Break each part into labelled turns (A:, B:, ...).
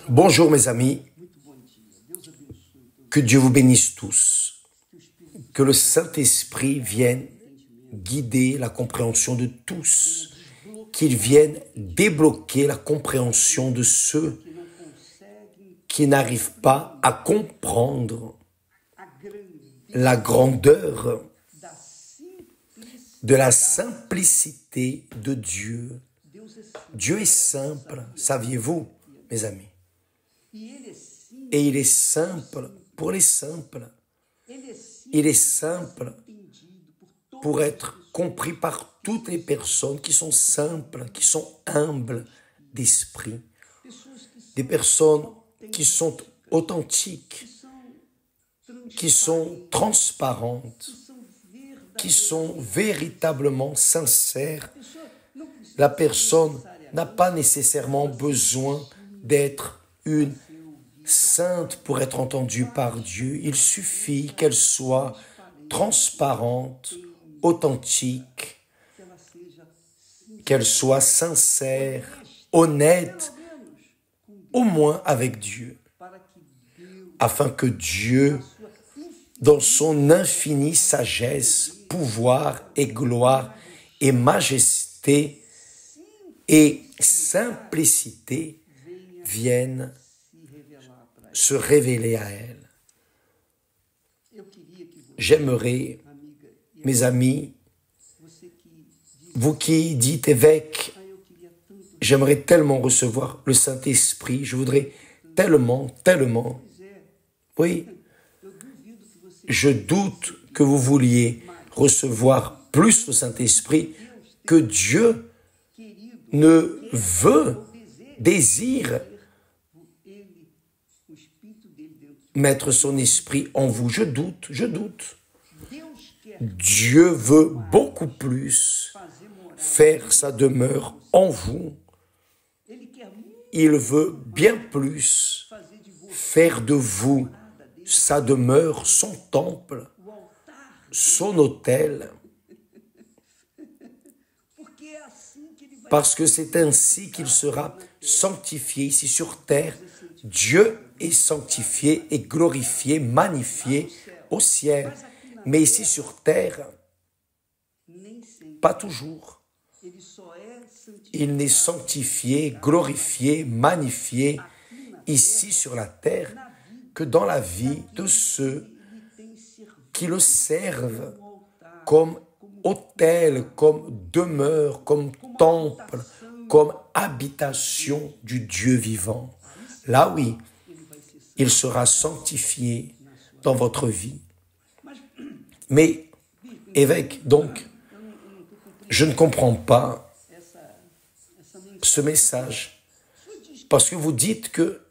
A: Bonjour mes amis, que Dieu vous bénisse tous, que le Saint-Esprit vienne guider la compréhension de tous, qu'il vienne débloquer la compréhension de ceux qui n'arrivent pas à comprendre la grandeur de la simplicité de Dieu. Dieu est simple, saviez-vous, mes amis? Et il est simple pour les simples. Il est simple pour être compris par toutes les personnes qui sont simples, qui sont humbles d'esprit. Des personnes qui sont authentiques, qui sont transparentes, qui sont véritablement sincères. La personne n'a pas nécessairement besoin d'être une sainte pour être entendue par Dieu. Il suffit qu'elle soit transparente, authentique, qu'elle soit sincère, honnête, au moins avec Dieu, afin que Dieu, dans son infinie sagesse, pouvoir et gloire et majesté et simplicité, viennent se révéler à elle. J'aimerais, mes amis, vous qui dites évêque, j'aimerais tellement recevoir le Saint-Esprit, je voudrais tellement, oui, je doute que vous vouliez recevoir plus le Saint-Esprit que Dieu ne désire mettre son esprit en vous. Je doute. Dieu veut beaucoup plus faire sa demeure en vous. Il veut bien plus faire de vous sa demeure, son temple, son autel. Parce que c'est ainsi qu'il sera sanctifié ici sur terre. Dieu est sanctifié et glorifié, magnifié au ciel. Mais ici sur terre, pas toujours. Il n'est sanctifié, glorifié, magnifié ici sur la terre que dans la vie de ceux qui le servent comme autel, comme demeure, comme temple, comme habitation du Dieu vivant. Là, oui, il sera sanctifié dans votre vie. Mais, évêque, donc, je ne comprends pas ce message, parce que vous dites que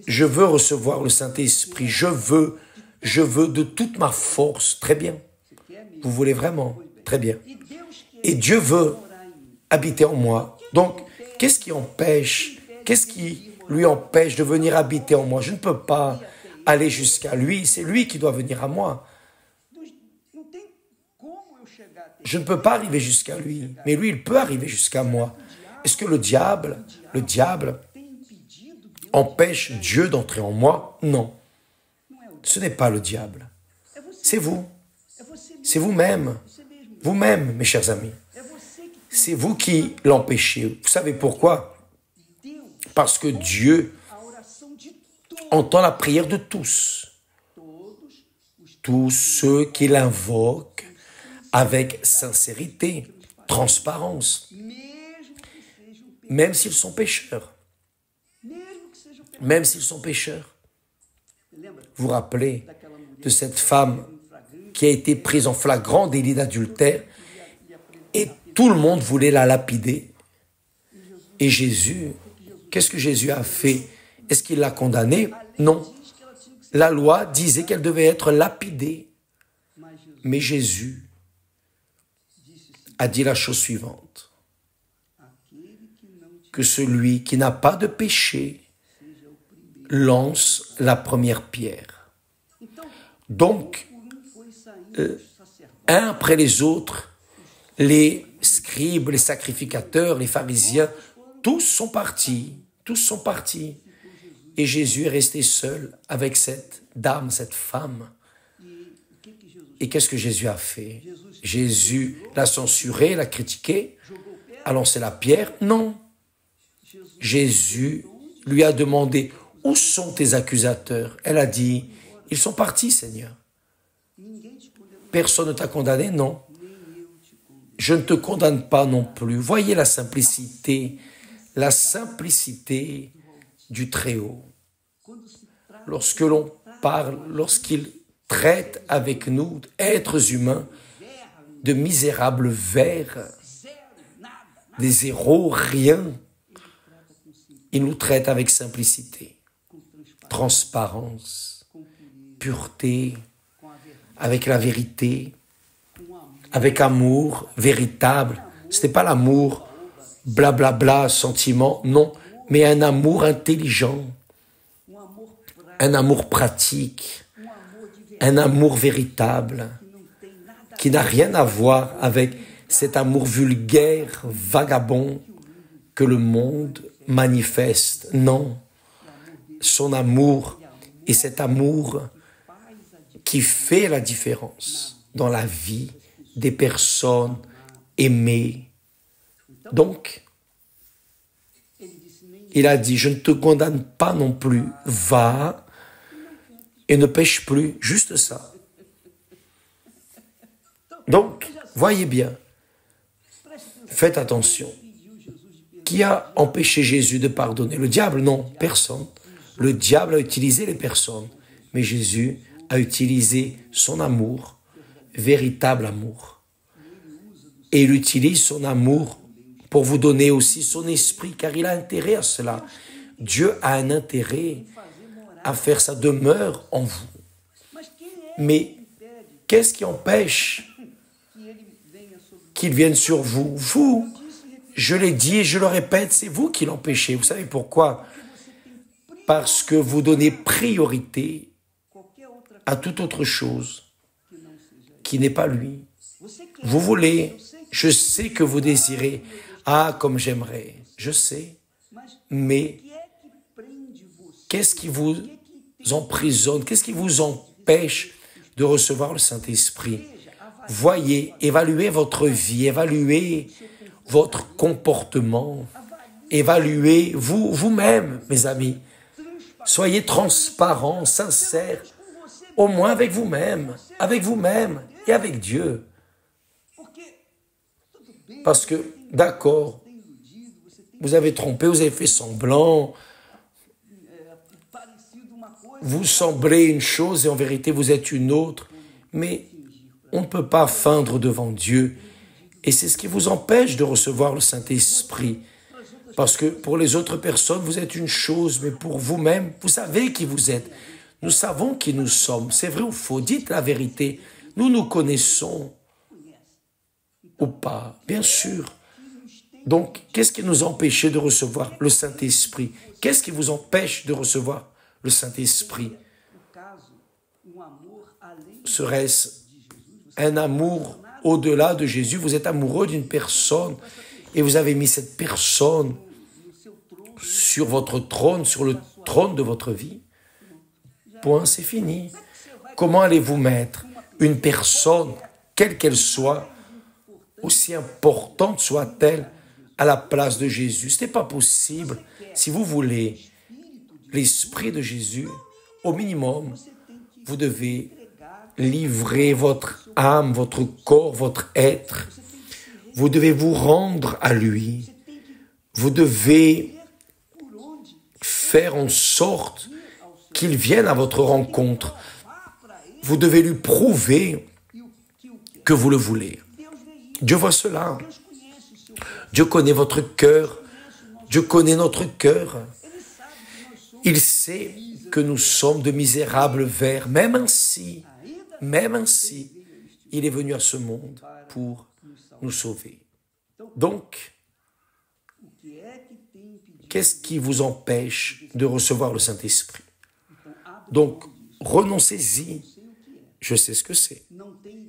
A: je veux recevoir le Saint-Esprit, je veux de toute ma force, très bien. Vous voulez vraiment, très bien. Et Dieu veut habiter en moi. Donc, qu'est-ce qui lui empêche de venir habiter en moi? Je ne peux pas aller jusqu'à lui, c'est lui qui doit venir à moi. Je ne peux pas arriver jusqu'à lui, mais lui, il peut arriver jusqu'à moi. Est-ce que le diable empêche Dieu d'entrer en moi? Non. Ce n'est pas le diable. C'est vous. C'est vous-même. Vous-même, mes chers amis. C'est vous qui l'empêchez. Vous savez pourquoi? Parce que Dieu entend la prière de tous. Tous ceux qui l'invoquent avec sincérité, transparence. Même s'ils sont pécheurs. Même s'ils sont pécheurs. Vous vous rappelez de cette femme qui a été prise en flagrant délit d'adultère et tout le monde voulait la lapider. Et Jésus, qu'est-ce que Jésus a fait? Est-ce qu'il l'a condamnée? Non. La loi disait qu'elle devait être lapidée. Mais Jésus a dit la chose suivante, que celui qui n'a pas de péché lance la première pierre. Donc, un après les autres, les scribes, les sacrificateurs, les pharisiens, tous sont partis, Tous sont partis. Et Jésus est resté seul avec cette dame, cette femme. Et qu'est-ce que Jésus a fait? Jésus l'a censuré, l'a critiqué, a lancé la pierre? Non. Jésus lui a demandé, où sont tes accusateurs? Elle a dit, ils sont partis, Seigneur. Personne ne t'a condamné? Non. Je ne te condamne pas non plus. Voyez la simplicité du Très-Haut. Lorsque l'on parle, lorsqu'il traite avec nous, êtres humains, de misérables vers, des zéros, rien, il nous traite avec simplicité, transparence, pureté, avec la vérité, avec amour véritable. Ce n'est pas l'amour blablabla, sentiment, non, mais un amour intelligent, un amour pratique, un amour véritable, qui n'a rien à voir avec cet amour vulgaire, vagabond, que le monde manifeste. Non, son amour est cet amour qui fait la différence dans la vie des personnes aimées. Donc, il a dit, je ne te condamne pas non plus, va et ne pêche plus, juste ça. Donc, voyez bien, faites attention. Qui a empêché Jésus de pardonner? Le diable? Non, personne. Le diable a utilisé les personnes, mais Jésus a utilisé son amour, véritable amour. Et il utilise son amour pour vous donner aussi son esprit, car il a intérêt à cela. Dieu a un intérêt à faire sa demeure en vous. Mais qu'est-ce qui empêche qu'il vienne sur vous? Vous, je l'ai dit et je le répète, c'est vous qui l'empêchez. Vous savez pourquoi? Parce que vous donnez priorité à toute autre chose qui n'est pas lui. Vous voulez, je sais que vous désirez, ah, comme j'aimerais, je sais, mais qu'est-ce qui vous emprisonne, qu'est-ce qui vous empêche de recevoir le Saint-Esprit? Voyez, évaluez votre vie, évaluez votre comportement, évaluez vous-même, mes amis. Soyez transparents, sincères, au moins avec vous-même et avec Dieu. Parce que, d'accord, vous avez trompé, vous avez fait semblant, vous semblez une chose et en vérité vous êtes une autre, mais on ne peut pas feindre devant Dieu. Et c'est ce qui vous empêche de recevoir le Saint-Esprit. Parce que pour les autres personnes, vous êtes une chose, mais pour vous-même, vous savez qui vous êtes. Nous savons qui nous sommes. C'est vrai ou faux? Dites la vérité. Nous nous connaissons ou pas, bien sûr. Donc, qu'est-ce qui nous empêche de recevoir le Saint-Esprit? Qu'est-ce qui vous empêche de recevoir le Saint-Esprit? Serait-ce un amour au-delà de Jésus? Vous êtes amoureux d'une personne et vous avez mis cette personne sur votre trône, sur le trône de votre vie. Point, c'est fini. Comment allez-vous mettre une personne, quelle qu'elle soit, aussi importante soit-elle, à la place de Jésus? Ce n'est pas possible. Si vous voulez l'Esprit de Jésus, au minimum, vous devez livrer votre âme, votre corps, votre être. Vous devez vous rendre à lui. Vous devez faire en sorte qu'il vienne à votre rencontre. Vous devez lui prouver que vous le voulez. Dieu voit cela. Dieu connaît votre cœur. Dieu connaît notre cœur. Il sait que nous sommes de misérables vers. Même ainsi, il est venu à ce monde pour nous sauver. Donc, qu'est-ce qui vous empêche de recevoir le Saint-Esprit? Donc, renoncez-y. Je sais ce que c'est.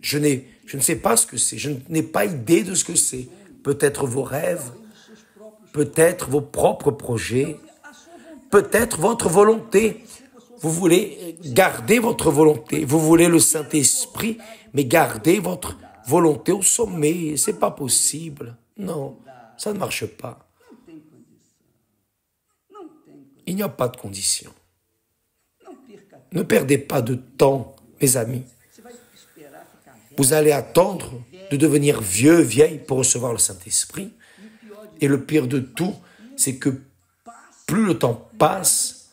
A: Je ne sais pas ce que c'est. Je n'ai pas idée de ce que c'est. Peut-être vos rêves, peut-être vos propres projets. peut-être votre volonté. Vous voulez garder votre volonté. Vous voulez le Saint-Esprit, mais garder votre volonté au sommet. C'est pas possible. Non, ça ne marche pas. Il n'y a pas de condition. Ne perdez pas de temps, mes amis. Vous allez attendre de devenir vieux, vieille pour recevoir le Saint-Esprit. Et le pire de tout, c'est que plus le temps passe,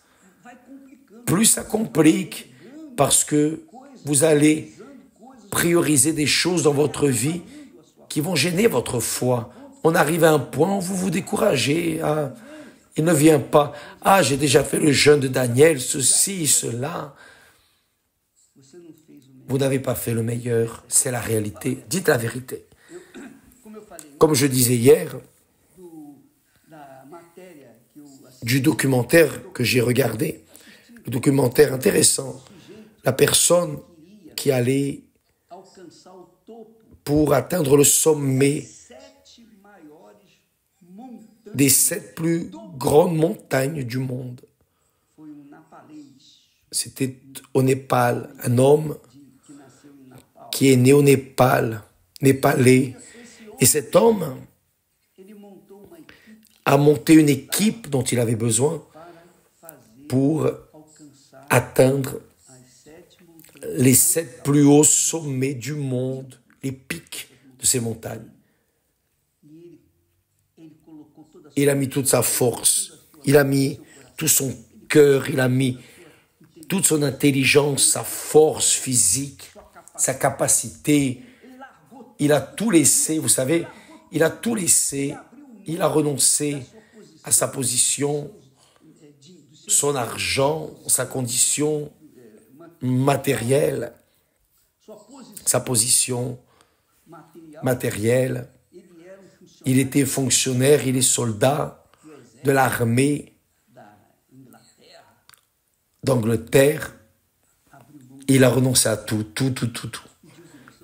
A: plus ça complique parce que vous allez prioriser des choses dans votre vie qui vont gêner votre foi. On arrive à un point où vous vous découragez. Ah, il ne vient pas. Ah, j'ai déjà fait le jeûne de Daniel, ceci, cela. Vous n'avez pas fait le meilleur, c'est la réalité. Dites la vérité. Comme je disais hier, du documentaire que j'ai regardé, le documentaire intéressant, la personne qui allait pour atteindre le sommet des 7 plus grandes montagnes du monde. C'était au Népal, un homme qui est né au Népal, népalais. Et cet homme a monté une équipe dont il avait besoin pour atteindre les 7 plus hauts sommets du monde, les pics de ces montagnes. Il a mis toute sa force, il a mis tout son cœur, il a mis toute son intelligence, sa force physique, sa capacité. Il a tout laissé, vous savez, il a tout laissé, il a renoncé à sa position, son argent, sa condition matérielle, sa position matérielle. Il était fonctionnaire, il est soldat de l'armée d'Angleterre. Il a renoncé à tout.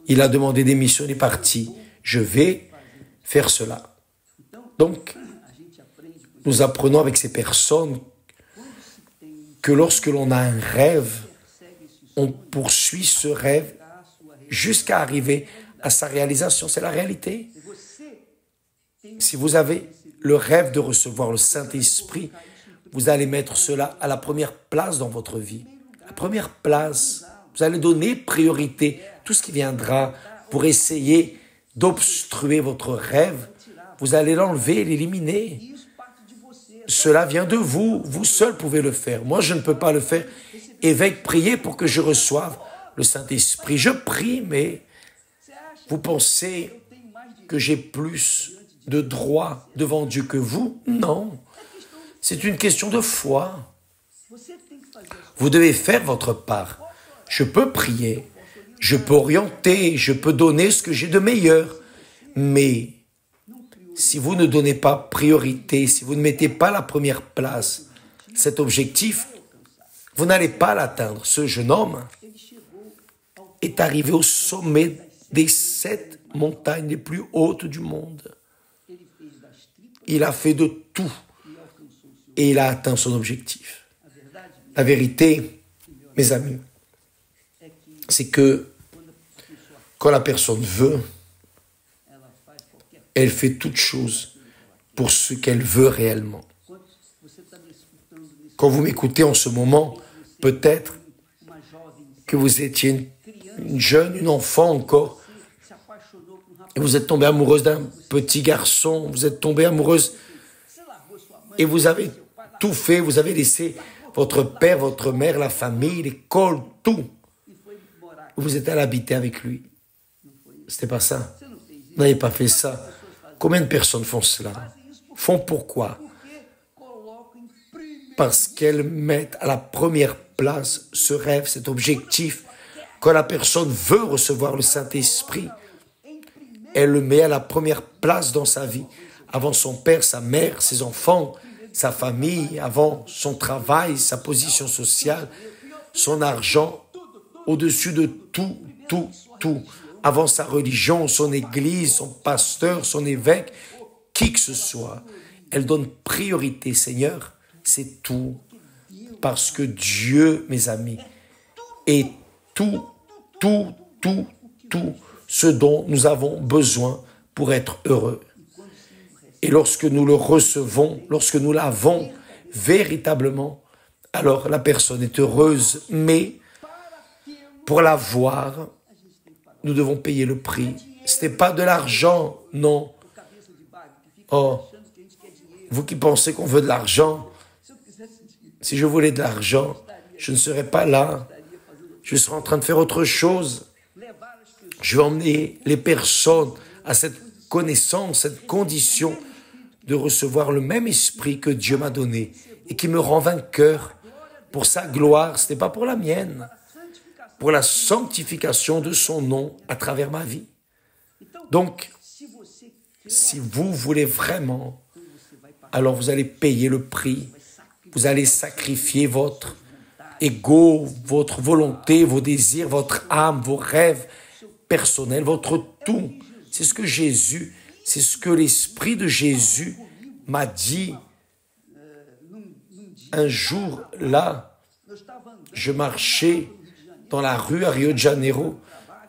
A: Il a demandé démission, il est parti. Je vais faire cela. Donc, nous apprenons avec ces personnes que lorsque l'on a un rêve, on poursuit ce rêve jusqu'à arriver à sa réalisation. C'est la réalité. Si vous avez le rêve de recevoir le Saint-Esprit, vous allez mettre cela à la première place dans votre vie. La première place, vous allez donner priorité. Tout ce qui viendra pour essayer d'obstruer votre rêve, vous allez l'enlever, l'éliminer. Cela vient de vous. Vous seul pouvez le faire. Moi, je ne peux pas le faire. Évêque, priez pour que je reçoive le Saint-Esprit. Je prie, mais vous pensez que j'ai plus de droits devant Dieu que vous? Non. C'est une question de foi. Vous devez faire votre part. Je peux prier, je peux orienter, je peux donner ce que j'ai de meilleur. Mais si vous ne donnez pas priorité, si vous ne mettez pas la première place, cet objectif, vous n'allez pas l'atteindre. Ce jeune homme est arrivé au sommet des 7 montagnes les plus hautes du monde. Il a fait de tout et il a atteint son objectif. La vérité, mes amis, c'est que quand la personne veut, elle fait toute chose pour ce qu'elle veut réellement. Quand vous m'écoutez en ce moment, peut-être que vous étiez une jeune, une enfant encore, et vous êtes tombée amoureuse d'un petit garçon, vous êtes tombée amoureuse, et vous avez tout fait, vous avez laissé votre père, votre mère, la famille, l'école, tout. Vous êtes allé habiter avec lui. C'était pas ça. Vous n'avez pas fait ça. Combien de personnes font cela? Font pourquoi? Parce qu'elles mettent à la première place ce rêve, cet objectif. Quand la personne veut recevoir le Saint-Esprit, elle le met à la première place dans sa vie, avant son père, sa mère, ses enfants, sa famille, avant son travail, sa position sociale, son argent, au-dessus de tout, avant sa religion, son église, son pasteur, son évêque, qui que ce soit. Elle donne priorité, Seigneur, C'est tout. Parce que Dieu, mes amis, est tout ce dont nous avons besoin pour être heureux. Et lorsque nous le recevons, lorsque nous l'avons véritablement, alors la personne est heureuse. Mais pour l'avoir, nous devons payer le prix. Ce n'est pas de l'argent, non. Oh, vous qui pensez qu'on veut de l'argent, si je voulais de l'argent, je ne serais pas là. Je serais en train de faire autre chose. Je vais emmener les personnes à cette connaissance, cette condition de recevoir le même esprit que Dieu m'a donné et qui me rend vainqueur pour sa gloire. Ce n'est pas pour la mienne, pour la sanctification de son nom à travers ma vie. Donc, si vous voulez vraiment, alors vous allez payer le prix. Vous allez sacrifier votre ego, votre volonté, vos désirs, votre âme, vos rêves personnels, votre tout. C'est ce que Jésus, c'est ce que l'Esprit de Jésus m'a dit. Un jour, là, je marchais dans la rue à Rio de Janeiro,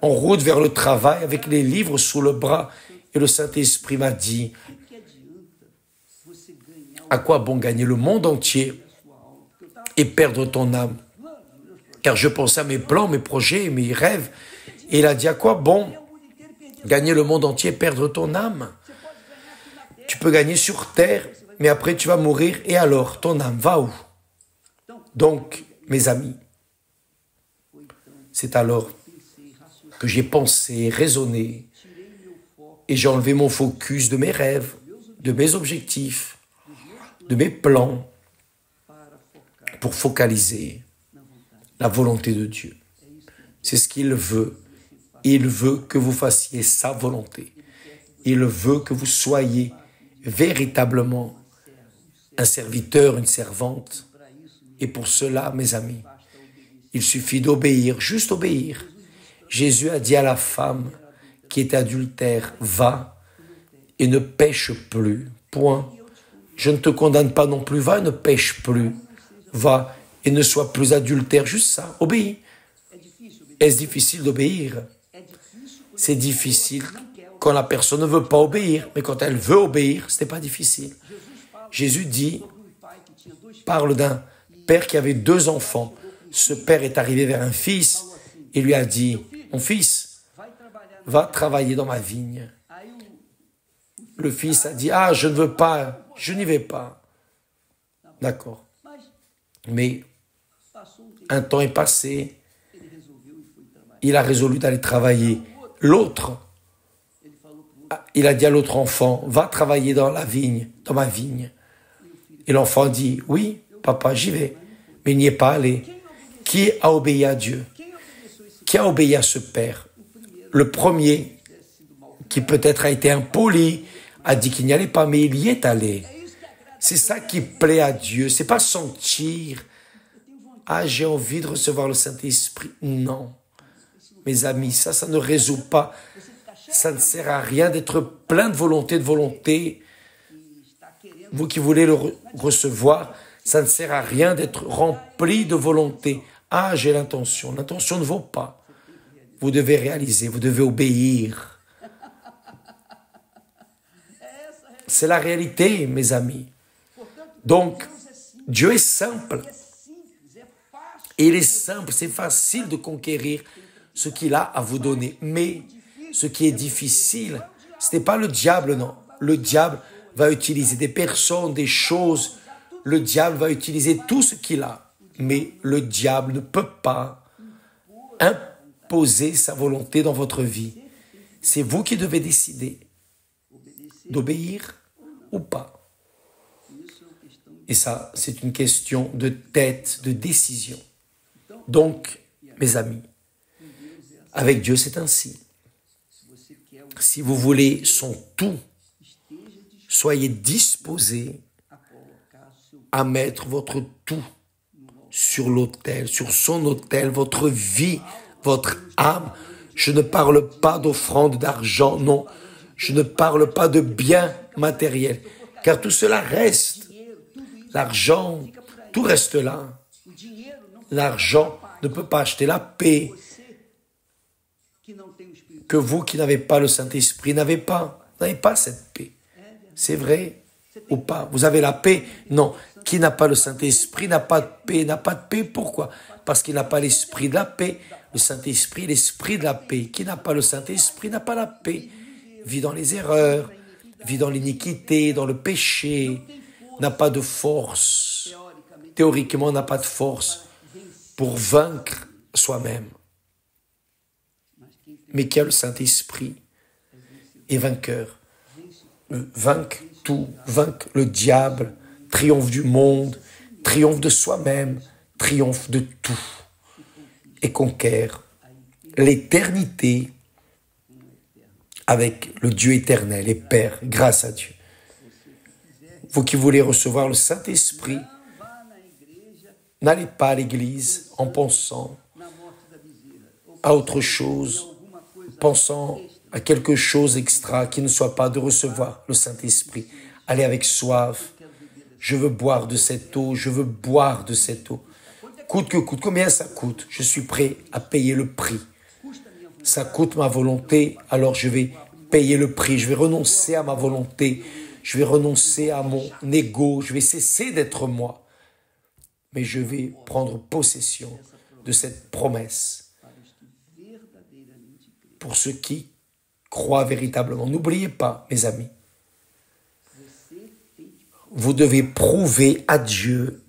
A: en route vers le travail, avec les livres sous le bras, et le Saint-Esprit m'a dit, à quoi bon gagner le monde entier et perdre ton âme? Car je pensais à mes plans, mes projets, mes rêves. Et il a dit, à quoi bon gagner le monde entier et perdre ton âme? Tu peux gagner sur terre, mais après tu vas mourir. Et alors, ton âme va où? Donc, mes amis, c'est alors que j'ai pensé, raisonné, et j'ai enlevé mon focus de mes rêves, de mes objectifs, de mes plans, pour focaliser la volonté de Dieu. C'est ce qu'il veut. Il veut que vous fassiez sa volonté. Il veut que vous soyez véritablement un serviteur, une servante. Et pour cela, mes amis, il suffit d'obéir, juste obéir. Jésus a dit à la femme qui était adultère, va et ne pêche plus. Point. Je ne te condamne pas non plus, va et ne pêche plus. Va et ne sois plus adultère, juste ça, obéis. Est-ce difficile d'obéir? C'est difficile quand la personne ne veut pas obéir, mais quand elle veut obéir, ce n'est pas difficile. Jésus dit, parle d'un père qui avait 2 enfants. Ce père est arrivé vers un fils et lui a dit, mon fils, va travailler dans ma vigne. Le fils a dit, ah, je ne veux pas, je n'y vais pas. D'accord. Mais un temps est passé, il a résolu d'aller travailler. L'autre, il a dit à l'autre enfant, va travailler dans la vigne, dans ma vigne. Et l'enfant dit, oui, papa, j'y vais. Mais il n'y est pas allé. Qui a obéi à Dieu? Qui a obéi à ce père? Le premier, qui peut-être a été impoli, a dit qu'il n'y allait pas, mais il y est allé. C'est ça qui plaît à Dieu. C'est pas sentir, ah, j'ai envie de recevoir le Saint-Esprit. Non. Mes amis, ça ne résout pas. Ça ne sert à rien d'être plein de volonté. Vous qui voulez le recevoir, ça ne sert à rien d'être rempli de volonté. Ah, j'ai l'intention. L'intention ne vaut pas. Vous devez réaliser, vous devez obéir. C'est la réalité, mes amis. Donc, Dieu est simple. Et il est simple, c'est facile de conquérir ce qu'il a à vous donner. Mais ce qui est difficile, ce n'est pas le diable, non. Le diable va utiliser des personnes, des choses. Le diable va utiliser tout ce qu'il a. Mais le diable ne peut pas imposer sa volonté dans votre vie. C'est vous qui devez décider d'obéir ou pas. Et ça, c'est une question de tête, de décision. Donc, mes amis, avec Dieu, c'est ainsi. Si vous voulez son tout, soyez disposés à mettre votre tout sur l'autel, sur son autel, votre vie, votre âme. Je ne parle pas d'offrande d'argent, non. Je ne parle pas de biens matériels, car tout cela reste. L'argent, tout reste là. L'argent ne peut pas acheter la paix que vous qui n'avez pas le Saint-Esprit n'avez pas. Vous n'avez pas cette paix. C'est vrai ou pas? Vous avez la paix? Non. Qui n'a pas le Saint-Esprit n'a pas de paix. N'a pas de paix, pourquoi? Parce qu'il n'a pas l'esprit de la paix. Le Saint-Esprit, l'esprit de la paix. Qui n'a pas le Saint-Esprit n'a pas la paix. Vit dans les erreurs, vit dans l'iniquité, dans le péché, n'a pas de force. Théoriquement, n'a pas de force pour vaincre soi-même. Mais qui a le Saint-Esprit est vainqueur. Vaincre tout, vaincre le diable, triomphe du monde, triomphe de soi-même, triomphe de tout et conquiert l'éternité avec le Dieu éternel et Père, grâce à Dieu. Vous qui voulez recevoir le Saint-Esprit, n'allez pas à l'église en pensant à autre chose, pensant à quelque chose extra qui ne soit pas de recevoir le Saint-Esprit. Allez avec soif. Je veux boire de cette eau, je veux boire de cette eau. Coûte que coûte, combien ça coûte? Je suis prêt à payer le prix. Ça coûte ma volonté, alors je vais payer le prix. Je vais renoncer à ma volonté, je vais renoncer à mon ego, je vais cesser d'être moi. Mais je vais prendre possession de cette promesse pour ceux qui croient véritablement. N'oubliez pas, mes amis, vous devez prouver à Dieu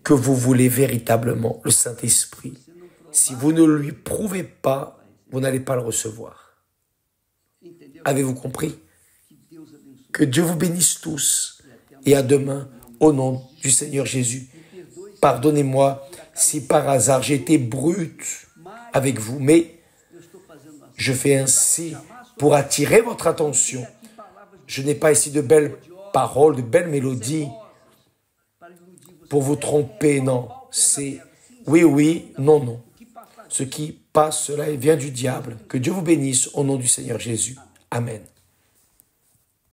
A: que vous voulez véritablement le Saint-Esprit. Si vous ne lui prouvez pas, vous n'allez pas le recevoir. Avez-vous compris? Que Dieu vous bénisse tous et à demain au nom du Seigneur Jésus. Pardonnez-moi si par hasard j'ai été brute avec vous, mais je fais ainsi pour attirer votre attention. Je n'ai pas ici de belles paroles, de belles mélodies pour vous tromper, non. C'est oui, oui, non, non. Ce qui passe, cela vient du diable. Que Dieu vous bénisse au nom du Seigneur Jésus. Amen.